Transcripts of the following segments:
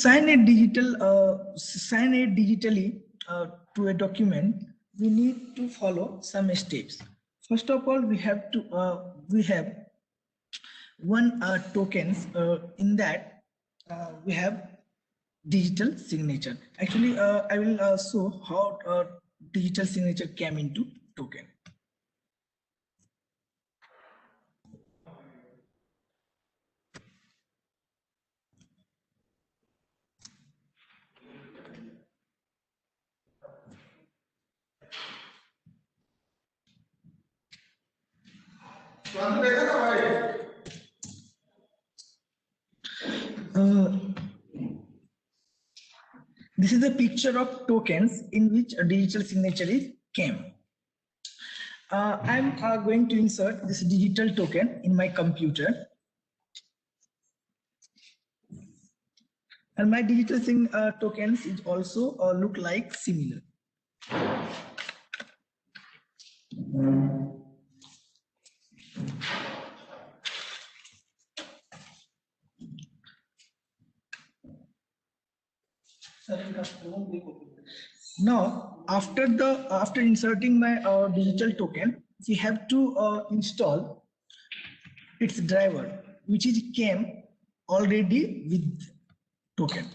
sign it digitally to a document, we need to follow some steps. First of all, we have one tokens. In that, we have digital signature. Actually, I will show how digital signature came into token. This is a picture of tokens in which a digital signature is came. I'm going to insert this digital token in my computer, and my digital tokens is also look like similar. Now, after inserting my digital token, we have to install its driver, which is came already with token.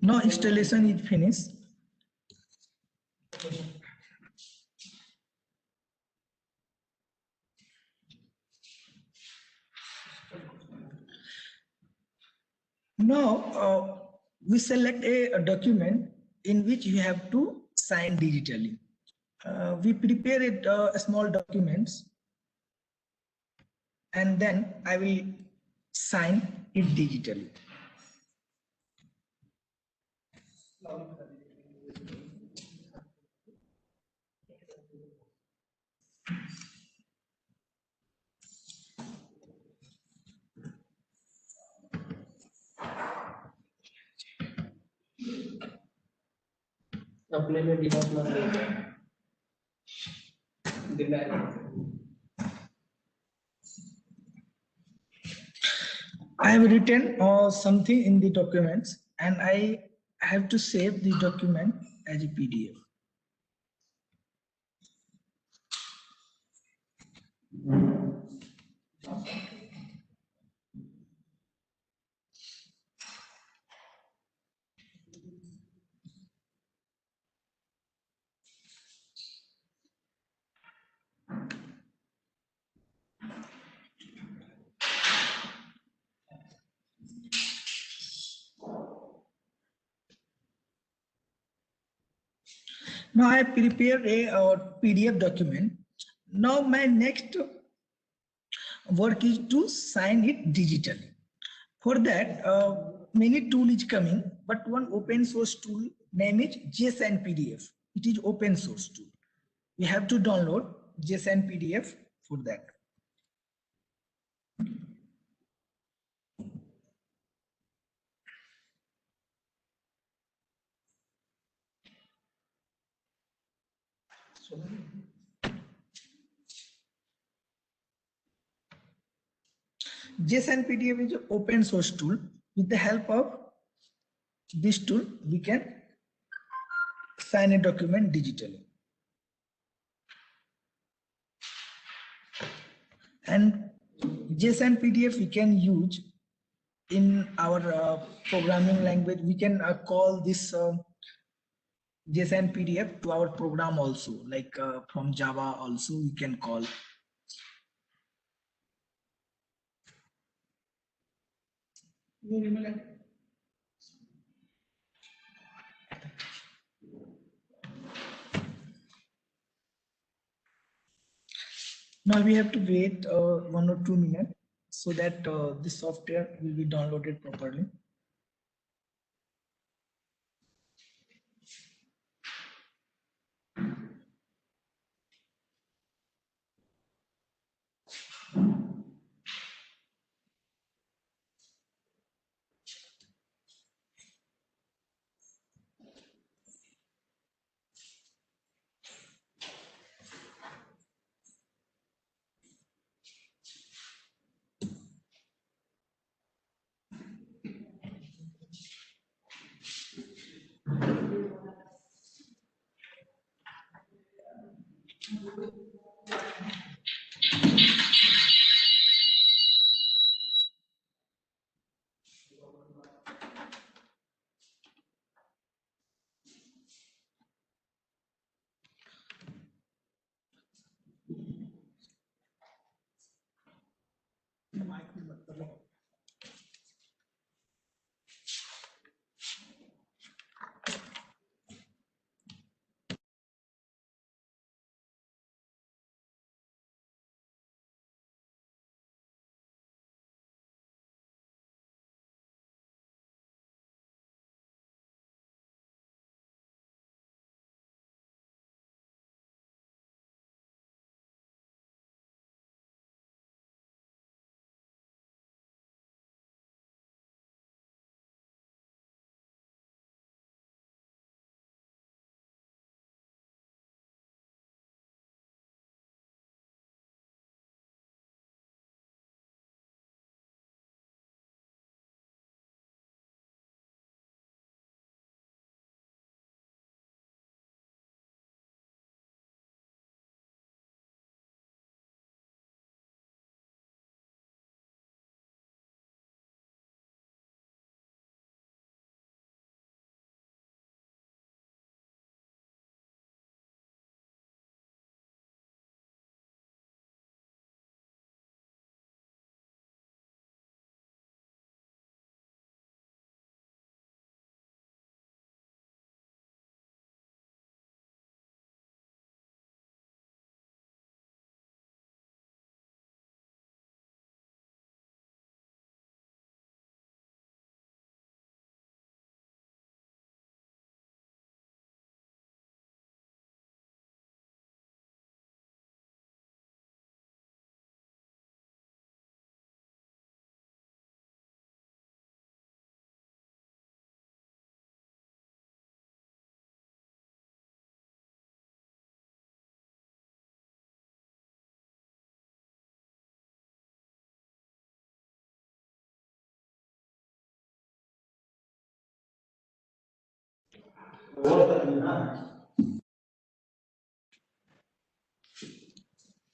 Now installation is finished. Now we select a document in which you have to sign digitally. We prepare it a small documents, and then I will sign it digitally. अपने में device ना I have written something in the documents, and I have to save the document as a PDF. Now I prepared a PDF document. Now my next work is to sign it digitally. For that, many tool is coming, but one open source tool name is JSON PDF. It is open source tool. We have to download JSON PDF for that. JSON PDF is an open source tool. With the help of this tool, we can sign a document digitally. And JSON PDF we can use in our programming language. We can call this JSON PDF to our program also, like from Java also we can call. Now we have to wait 1 or 2 minutes so that the software will be downloaded properly.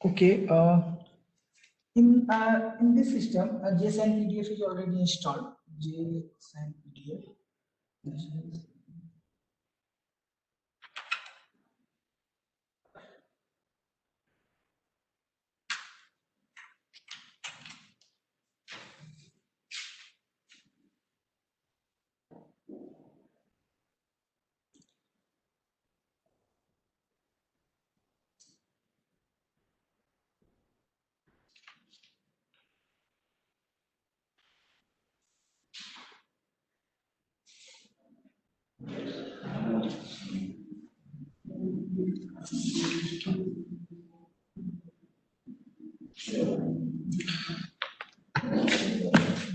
Okay. In this system, JSON PDF is already installed. JSON PDF.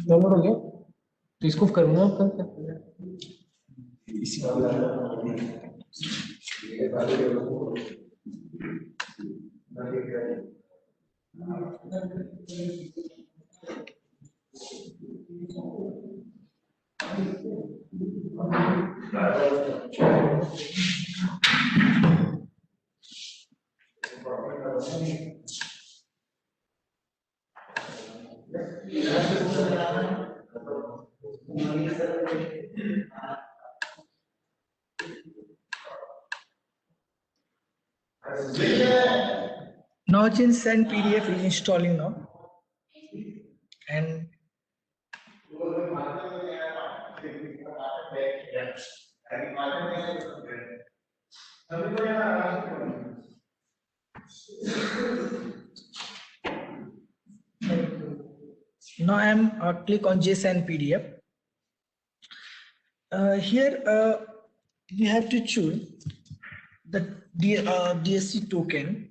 Download हो गया तो इसको करूँगा आपका क्या Now JSON PDF is installing now, and now I'm click on JSON PDF. Here we have to choose the DSC token.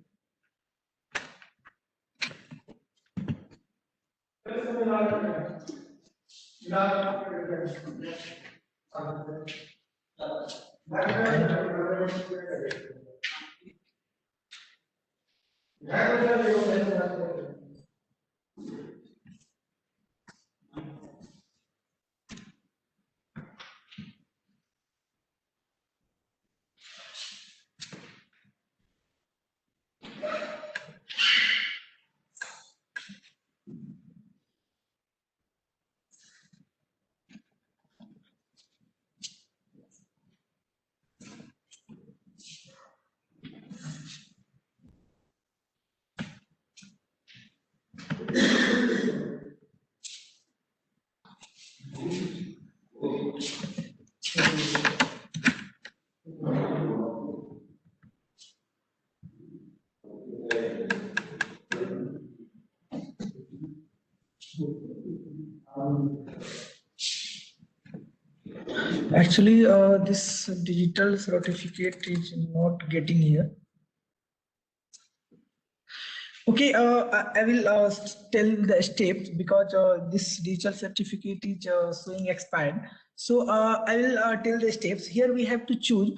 Actually, this digital certificate is not getting here. Okay, I will tell the steps because this digital certificate is showing expired. So I will tell the steps. Here we have to choose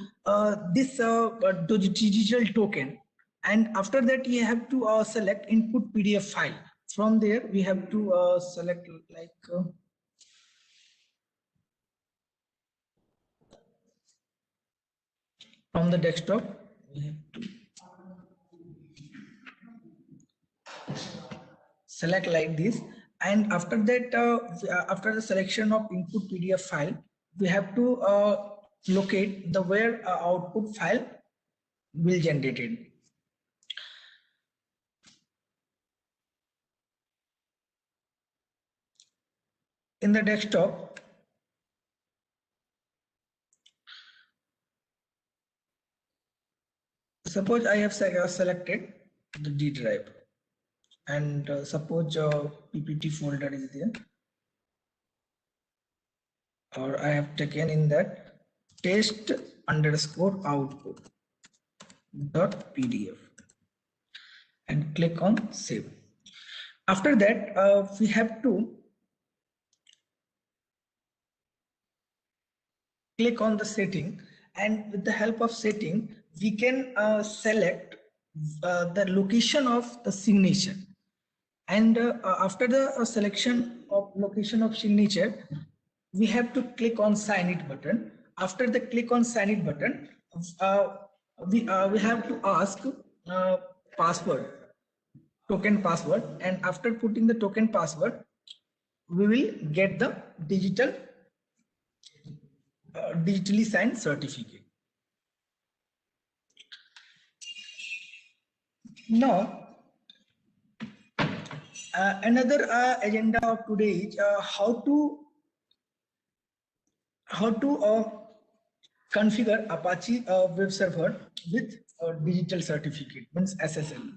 this digital token, and after that you have to select input PDF file. From there we have to select like from the desktop. We have to select like this, and after that after the selection of input PDF file, we have to locate the where output file will generated. In the desktop, suppose I have selected the D drive, and suppose PPT folder is there, or I have taken in that test underscore output dot PDF and click on save. After that we have to click on the setting, and with the help of setting we can select the location of the signature, and after the selection of location of signature we have to click on sign it button, after the click on sign in button, we have to ask password, token password, and after putting the token password, we will get the digitally signed certificate. Now, another agenda of today is how to configure Apache web server with digital certificate, means SSL.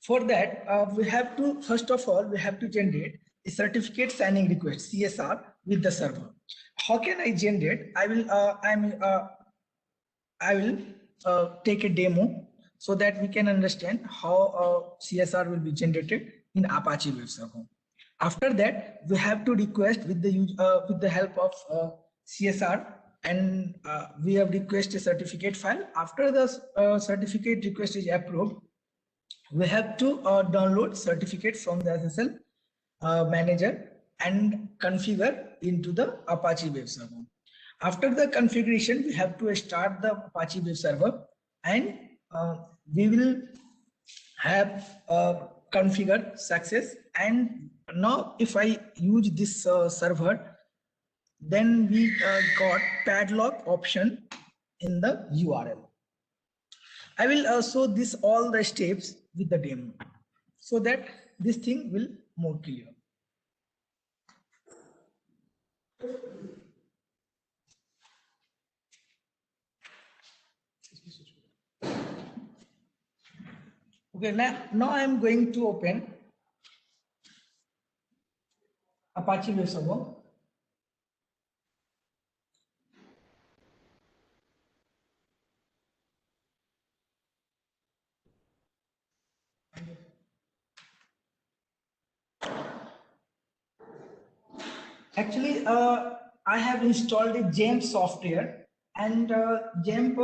For that, we have to, first of all, we have to generate a certificate signing request, CSR, with the server. How can I generate? I will take a demo so that we can understand how CSR will be generated in Apache web server. After that, we have to request with the help of CSR, and we have requested a certificate file. After the certificate request is approved, we have to download certificate from the SSL manager and configure into the Apache web server. After the configuration, we have to start the Apache web server, and we will have configured success. And now if I use this server, then we got padlock option in the URL. I will show this all the steps with the demo so that this thing will more clear. Okay, now I am going to open Apache web server. Actually, I have installed a GEMP software, and GEMP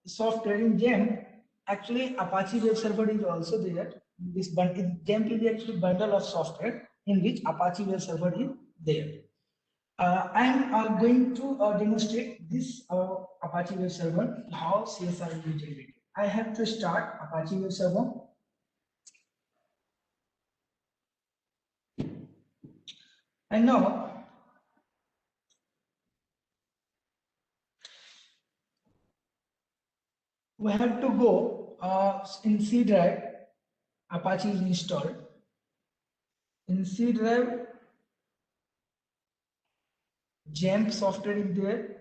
software in GEMP, actually Apache web server is also there. This GEMP is actually bundle of software in which Apache web server is there. I am going to demonstrate this Apache web server, how CSR will be generated. I have to start Apache web server. And now we have to go in C drive. Apache is installed. In C drive, GEMP software is there.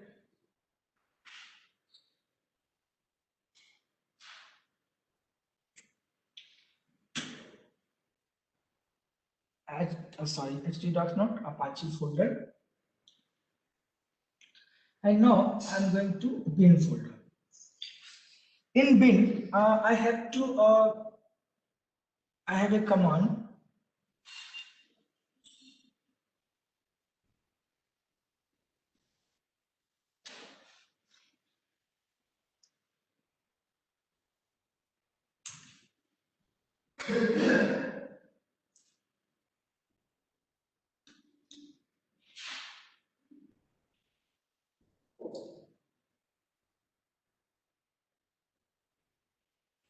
ht.not Apache folder. And now I'm going to bin folder. In bin, I have a command.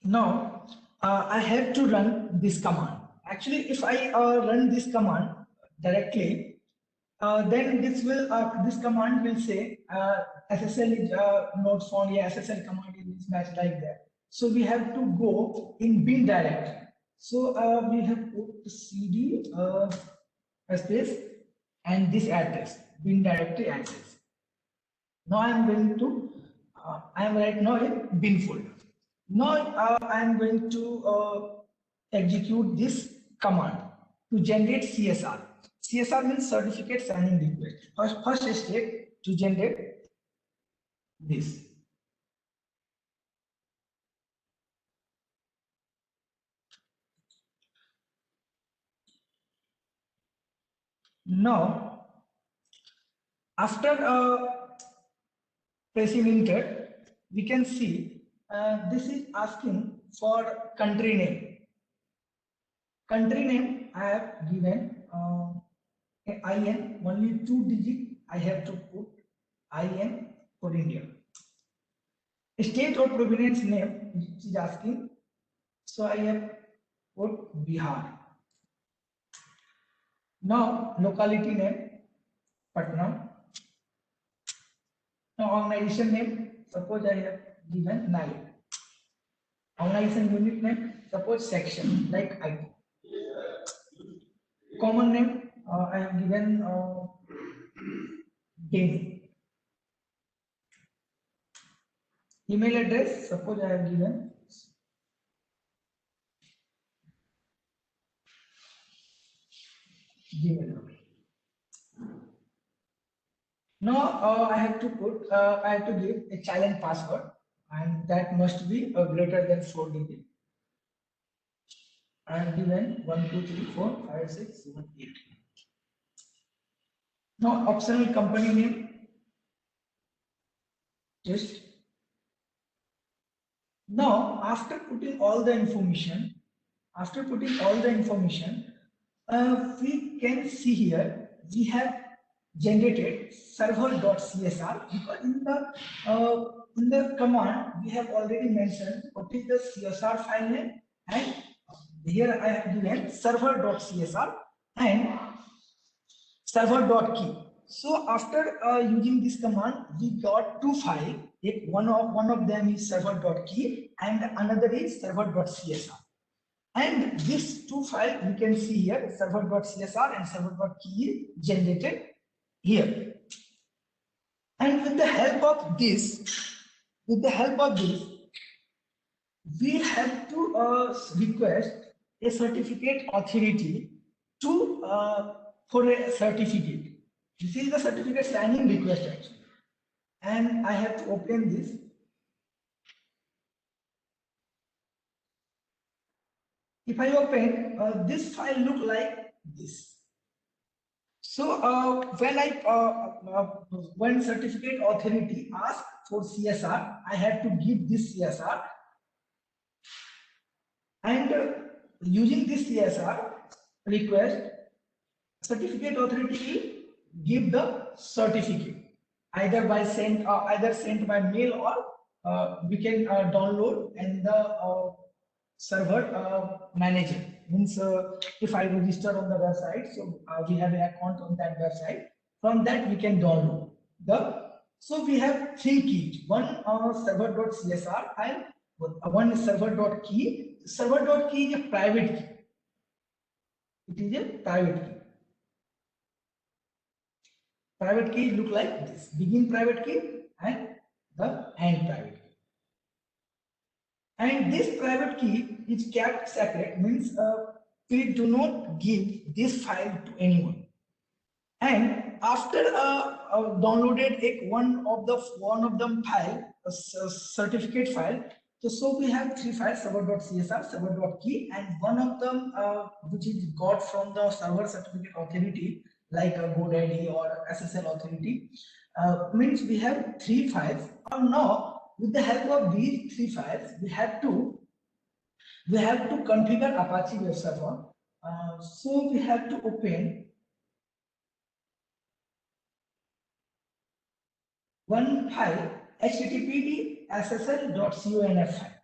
Now I have to run this command. Actually, if I run this command directly, then this command will say SSL is not found. Yeah, SSL command is mismatched like that. So we have to go in bin directory. So we have put cd space and this address, bin directory address. Now I am going to I am right now in bin folder. Now I am going to execute this command to generate CSR. CSR means certificate signing request. First step to generate this. Now, after pressing enter, we can see this is asking for country name. Country name I have given IN, only 2 digit I have to put IN for India. State or province name, which is asking. So I have put Bihar. Now locality name, Patna. Now organization name, suppose I have given NILE. Organization unit name, suppose section like IT. Common name, I have given Dane. Email address, suppose I have given Gmail. Now I have to put, I have to give a challenge password, and that must be greater than 4 digits. I have given 1, 2, 3, 4, 5, 6, 7, 8. Now optional company name, just. Now after putting all the information, we can see here we have generated server.csr, because in the command we have already mentioned what is the CSR file name, and here I have given server.csr and server.key. So after using this command, we got two files. One of them is server.key and another is server.csr. And these two files we can see here, server.csr and server.key generated here. And with the help of this, we have to request a certificate authority to for a certificate. This is the certificate signing request actually. And I have to open this. If I open, this file look like this. So when certificate authority asks for CSR, I have to give this CSR, and using this CSR request, certificate authority will give the certificate either by sent by mail, or we can download and the server manager. Means if I register on the website, so we have an account on that website. From that we can download the. So we have three keys. One server.csr file, one is server.key. Server.key is a private key. It is a private key. Private key look like this: begin private key and the end private key. And this private key is kept separate, means we do not give this file to anyone. And after downloaded one of them file, a certificate file. So we have three files: server.csr, server.key, and one of them which is got from the server certificate authority, like a GoDaddy or SSL authority. Means we have three files. Now with the help of these three files, we have to configure Apache Web Server. So we have to open one file, httpd ssl.conf file.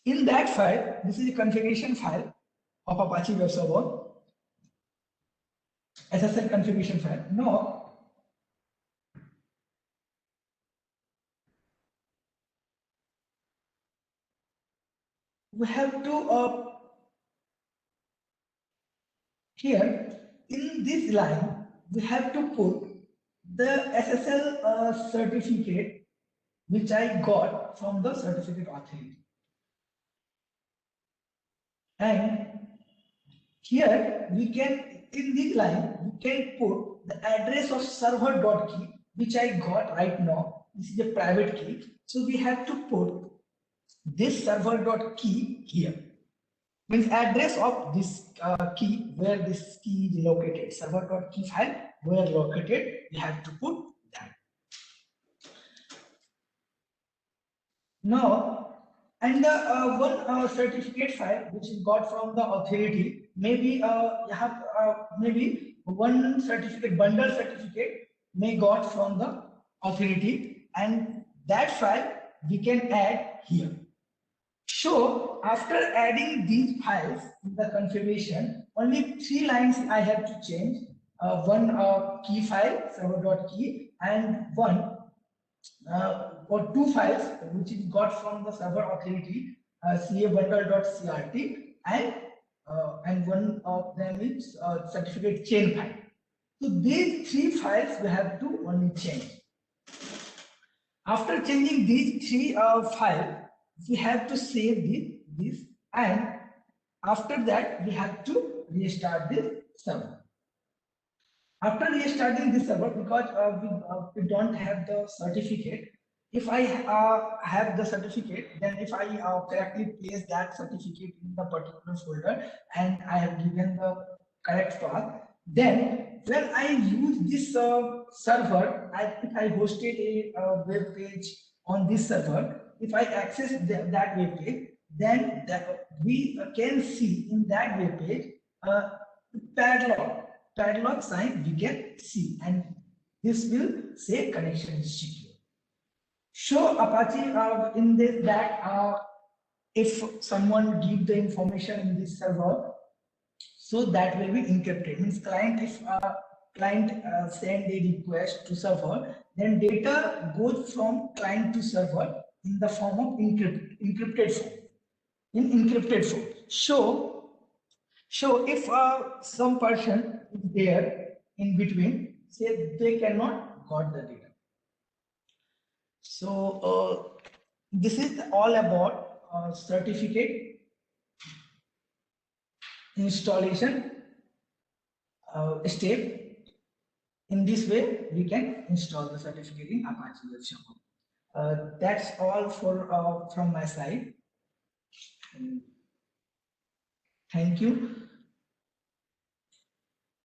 In that file, this is a configuration file of Apache Web Server, SSL configuration file. Now we have to here in this line we have to put the SSL certificate which I got from the certificate authority, and here we can, in this line we can put the address of server.key which I got right now. This is a private key, so we have to put this server.key here. Means address of this key, where this key is located, server.key file where located, we have to put that. Now, and the one certificate file which is got from the authority, maybe maybe one certificate, bundle certificate may got from the authority, and that file we can add here. So after adding these files in the configuration, only 3 lines I have to change. One key file server.key and one or 2 files which is got from the server authority ca bundle.crt, and one of them is certificate chain file. So these 3 files we have to only change. After changing these 3 files, we have to save this, and after that we have to restart this server. After restarting this server, because we don't have the certificate, if I have the certificate, then if I correctly place that certificate in the particular folder and I have given the correct path, then when I use this server, if I hosted a web page on this server, if I access that web page, then we can see in that web page padlock sign we can see, and this will say connection is secure. Show Apache in this that if someone give the information in this server, so that will be encrypted. Means client, if client send a request to server, then data goes from client to server in the form of encrypted form. In encrypted form. So if some person is there in between, say they cannot got the data. So this is all about certificate installation step. In this way, we can install the certificate in Apache Web Server. That's all for from my side. Thank you.